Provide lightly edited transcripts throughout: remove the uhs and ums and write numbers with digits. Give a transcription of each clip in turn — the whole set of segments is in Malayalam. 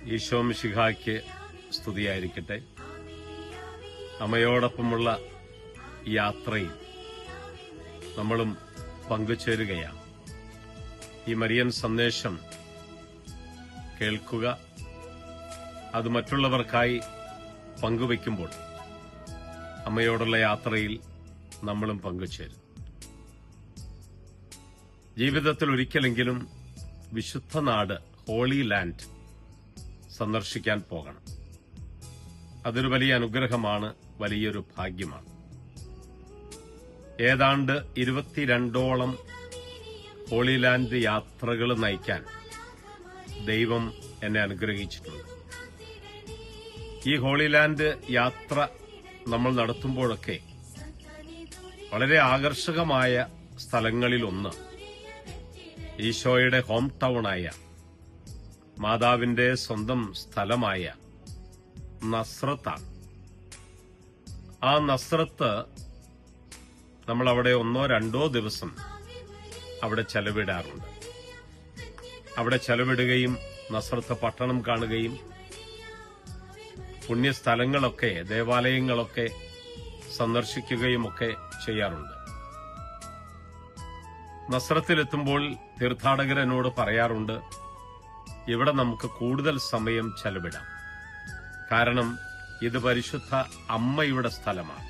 ഈശോ മിശിഹായ്ക്ക് സ്തുതിയായിരിക്കട്ടെ. അമ്മയോടൊപ്പമുള്ള യാത്രയിൽ നമ്മളും പങ്കുചേരുകയാണ്. ഈ മരിയൻ സന്ദേശം കേൾക്കുക, അത് മറ്റുള്ളവർക്കായി പങ്കുവയ്ക്കുമ്പോൾ അമ്മയോടുള്ള യാത്രയിൽ നമ്മളും പങ്കുചേരും. ജീവിതത്തിൽ ഒരിക്കലെങ്കിലും വിശുദ്ധ നാട് ഹോളി ലാൻഡ് സന്ദർശിക്കാൻ പോകണം. അതൊരു വലിയ അനുഗ്രഹമാണ്, വലിയൊരു ഭാഗ്യമാണ്. ഏതാണ്ട് 22ഓളം ഹോളി ലാൻഡ് യാത്രകൾ നയിക്കാൻ ദൈവം എന്നെ അനുഗ്രഹിച്ചിട്ടുണ്ട്. ഈ ഹോളി ലാൻഡ് യാത്ര നമ്മൾ നടത്തുമ്പോഴൊക്കെ വളരെ ആകർഷകമായ സ്ഥലങ്ങളിലൊന്ന് ഈശോയുടെ ഹോം ടൌണായ, മാതാവിന്റെ സ്വന്തം സ്ഥലമായ നസ്രത്താണ്. ആ നസ്രത്ത് നമ്മൾ അവിടെ 1-2 ദിവസം അവിടെ ചെലവിടാറുണ്ട്. അവിടെ ചെലവിടുകയും നസ്രത്ത് പട്ടണം കാണുകയും പുണ്യസ്ഥലങ്ങളൊക്കെ, ദേവാലയങ്ങളൊക്കെ സന്ദർശിക്കുകയുമൊക്കെ ചെയ്യാറുണ്ട്. നസ്രത്തിലെത്തുമ്പോൾ തീർത്ഥാടകർ എന്നോട് പറയാറുണ്ട്, ഇവിടെ നമുക്ക് കൂടുതൽ സമയം ചെലവിടാം. കാരണം ഇത് പരിശുദ്ധ അമ്മയുടെ സ്ഥലമാണ്.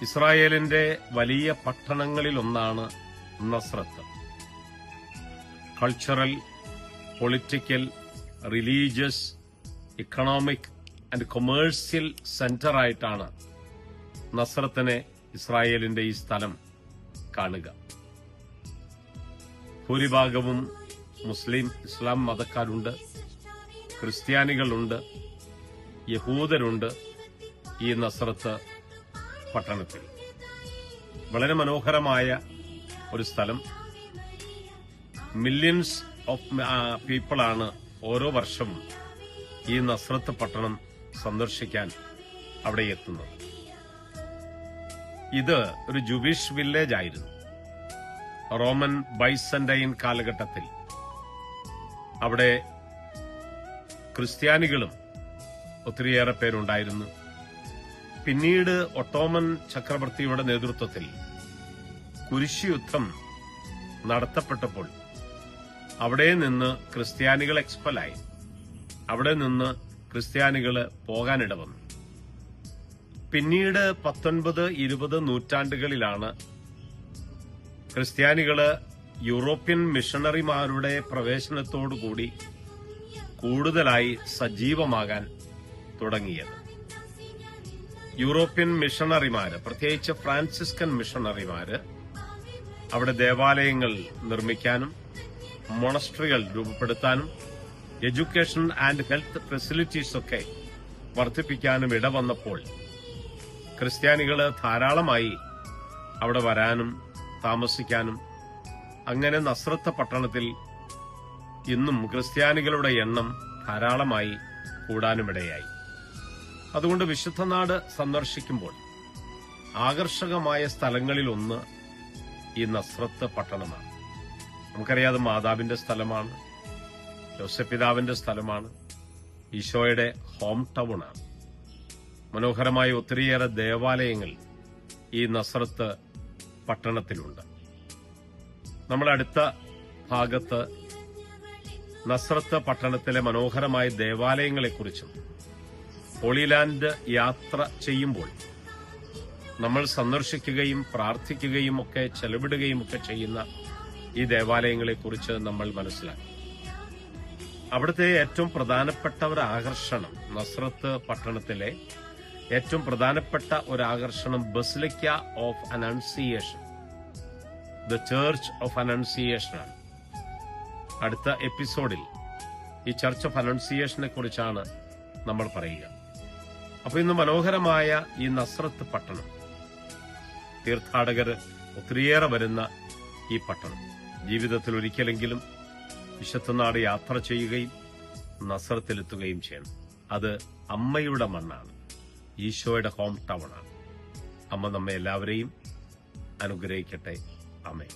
ഇസ്രായേലിന്റെ വലിയ പട്ടണങ്ങളിലൊന്നാണ് Nazareth. Cultural, political, religious, economic and commercial സെന്ററായിട്ടാണ് നസ്രത്തിനെ, ഇസ്രായേലിന്റെ ഈ സ്ഥലം കാണുക. ഭൂരിഭാഗവും മുസ്ലിം, ഇസ്ലാം മതക്കാരുണ്ട്, ക്രിസ്ത്യാനികളുണ്ട്, യഹൂദരുണ്ട് ഈ നസ്രത്ത് പട്ടണത്തിൽ. വളരെ മനോഹരമായ ഒരു സ്ഥലം. മില്യൺസ് ഓഫ് പീപ്പിളാണ് ഓരോ വർഷവും ഈ നസ്രത്ത് പട്ടണം സന്ദർശിക്കാൻ അവിടെ എത്തുന്നത്. ഇത് ഒരു ജൂവിഷ് വില്ലേജ് ആയിരുന്നു. റോമൻ ബൈസന്റൈൻ കാലഘട്ടത്തിൽ അവിടെ ക്രിസ്ത്യാനികളും ഒത്തിരിയേറെ പേരുണ്ടായിരുന്നു. പിന്നീട് ഒട്ടോമൻ ചക്രവർത്തിയുടെ നേതൃത്വത്തിൽ കുരിശുയുദ്ധം നടത്തപ്പെട്ടപ്പോൾ അവിടെ നിന്ന് ക്രിസ്ത്യാനികൾ എക്സ്പെലായി. അവിടെ നിന്ന് ക്രിസ്ത്യാനികൾ പോകാനിട വന്നു. പിന്നീട് 19-20 നൂറ്റാണ്ടുകളിലാണ് ക്രിസ്ത്യാനികള് യൂറോപ്യൻ മിഷണറിമാരുടെ പ്രവേശനത്തോടുകൂടി കൂടുതലായി സജീവമാകാൻ തുടങ്ങിയത്. യൂറോപ്യൻ മിഷണറിമാര്, പ്രത്യേകിച്ച് ഫ്രാൻസിസ്കൻ മിഷണറിമാര് അവിടെ ദേവാലയങ്ങൾ നിർമ്മിക്കാനും മൊണസ്ട്രികൾ രൂപപ്പെടുത്താനും എഡ്യൂക്കേഷൻ ആൻഡ് ഹെൽത്ത് ഫെസിലിറ്റീസൊക്കെ വർദ്ധിപ്പിക്കാനും ഇടവന്നപ്പോൾ ക്രിസ്ത്യാനികള് ധാരാളമായി അവിടെ വരാനും താമസിക്കാനും, അങ്ങനെ നസ്രത്ത് പട്ടണത്തിൽ ഇന്നും ക്രിസ്ത്യാനികളുടെ എണ്ണം ധാരാളമായി കൂടാനുമിടയായി. അതുകൊണ്ട് വിശുദ്ധനാട് സന്ദർശിക്കുമ്പോൾ ആകർഷകമായ സ്ഥലങ്ങളിലൊന്ന് ഈ നസ്രത്ത് പട്ടണമാണ്. നമുക്കറിയാതെ മാതാവിന്റെ സ്ഥലമാണ്, യോസെപിതാവിന്റെ സ്ഥലമാണ്, ഈശോയുടെ ഹോം ടൌണാണ്. മനോഹരമായ ഒത്തിരിയേറെ ദേവാലയങ്ങൾ ഈ നസ്രത്ത് പട്ടണത്തിലുണ്ട്. നമ്മുടെ അടുത്ത ഭാഗത്ത് നസ്രത്ത് പട്ടണത്തിലെ മനോഹരമായ ദേവാലയങ്ങളെക്കുറിച്ചും ഹോളിലാൻഡ് യാത്ര ചെയ്യുമ്പോൾ നമ്മൾ സന്ദർശിക്കുകയും പ്രാർത്ഥിക്കുകയും ഒക്കെ ചെലവിടുകയും ഒക്കെ ചെയ്യുന്ന ഈ ദേവാലയങ്ങളെക്കുറിച്ച് നമ്മൾ മനസ്സിലാക്കും. അവിടുത്തെ ഏറ്റവും പ്രധാനപ്പെട്ട ഒരു ആകർഷണം, നസ്രത്ത് പട്ടണത്തിലെ ഏറ്റവും പ്രധാനപ്പെട്ട ഒരു ആകർഷണം basilica of annunciation, the church of annunciation ആണ്. അടുത്ത എപ്പിസോഡിൽ ഈ ചർച്ച് ഓഫ് അനൗൺസിയേഷനെ കുറിച്ചാണ് നമ്മൾ പറയുക. അപ്പൊ ഇന്ന് മനോഹരമായ ഈ നസ്രത്ത് പട്ടണം, തീർത്ഥാടകർ ഒത്തിരിയേറെ വരുന്ന ഈ പട്ടണം, ജീവിതത്തിൽ ഒരിക്കലെങ്കിലും വിശുദ്ധനാട് യാത്ര ചെയ്യുകയും നസ്രത്തിലെത്തുകയും ചെയ്യണം. അത് അമ്മയുടെ മണ്ണാണ്, ഈശോയുടെ ഹോം ടൗണാണ്. അമ്മ നമ്മെ എല്ലാവരെയും അനുഗ്രഹിക്കട്ടെ. ആമേൻ.